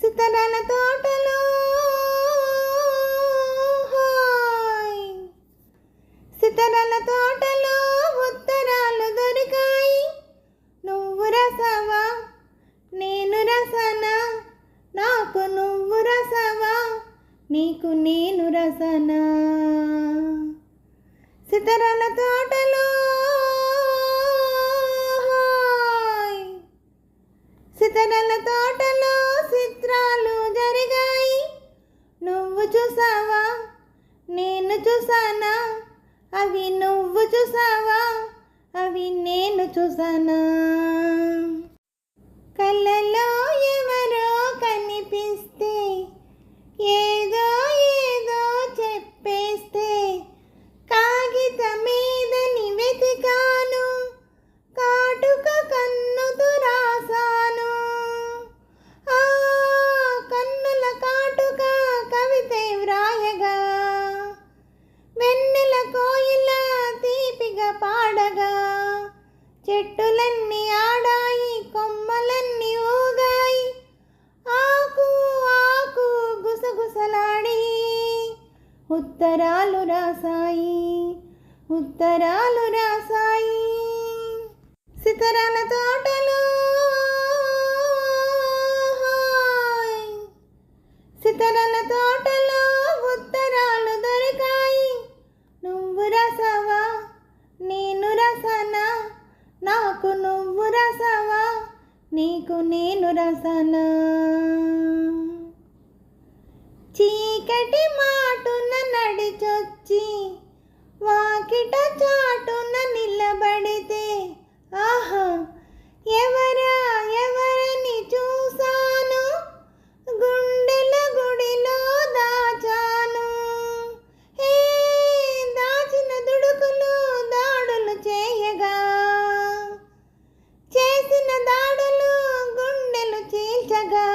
సితరాల తోటలో హాయ్, సితరాల తోటలో ఉత్తరాలు దొరికాయి. నువ్వు రసవా నేను రసనా, నాకు నువ్వు రసవా నీకు నేను రసనా. సితరాల తోటలో హాయ్, సితరాల తోటలో చిత్రాలు జరిగాయి. నువ్వు చూసావా నేను చూసానా, అవి నువ్వు చూసావా అవి నేను చూసానా. కళ్ళలో ఎవరో కనిపిస్తే ఏదో ఏదో చెప్పేస్తే కాగితం మీదని వెతికాను, కాటుక కన్నుతో రాసాను. ఆ కన్నుల కాటుక కవితే వ్రాయగా, వెన్నెల కోయిల తీపిగా పాడగా, చెట్టులన్నీ ఆడాయి కొమ్మలన్నీ ఊగాయి, ఆకు ఆకు గుసగుసలాడి ఉత్తరాలు రాసాయి, ఉత్తరాలు రాసాయి. సితరాల తోటలో హాయ్, సితరాల తోటలో ఉత్తరాలు దొరికాయి. నువ్వు రసవా నేను రసనా, నాకు నువ్వు రసవా నీకు నేను రసనా. చీకటి మాటున నడిచొచ్చి వాకిట చాటున నిలబడితే ఆహా ఎవరా ఎవరని చూసాను, గుండెల గుడిలో దాచాను. ఏ దాచిన దుడుకులు దాడులు చేయగా, చేసిన దాడులు గుండెలు చీల్చగా,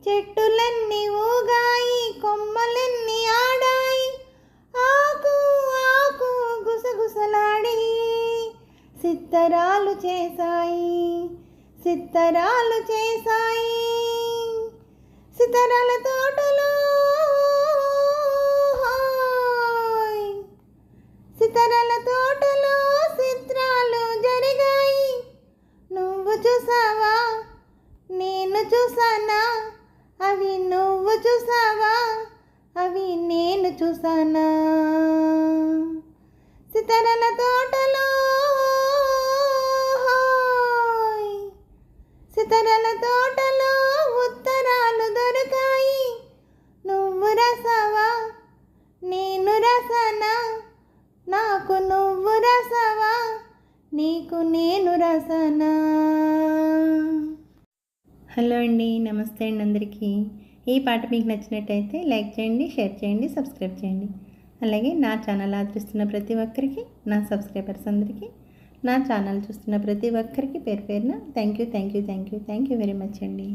చెట్టులన్నీ ఊగాయి కొమ్మలన్నీ ఆడాయి, ఆకు ఆకు గుసగుసలాడి సిత్తరాలు చేశాయి, సిత్తరాలు చేశాయి. సితరాల తోటలో హాయ్, సితరాల తోటలో చిత్రాలు జరిగాయి. నువ్వు చూసావా నేను చూసానా, అవి నువ్వు చూసావా అవి నేను చూసానా. సితరాల తోటలో హాయ్, సితరాల తోటలో ఉత్తరాలు దొరికాయి. నువ్వు రసవా నేను రసనా, నాకు నువ్వు రసవా నీకు నేను రసనా. హలో అండి, నమస్తే అండి అందరికీ. ఈ పాట మీకు నచ్చినట్టయితే లైక్ చేయండి, షేర్ చేయండి, సబ్స్క్రైబ్ చేయండి. అలాగే నా ఛానల్ ఆదరిస్తున్న ప్రతి ఒక్కరికి, నా సబ్స్క్రైబర్స్ అందరికీ, నా ఛానల్ చూస్తున్న ప్రతి ఒక్కరికి పేరు పేరున థ్యాంక్ యూ వెరీ మచ్ అండి.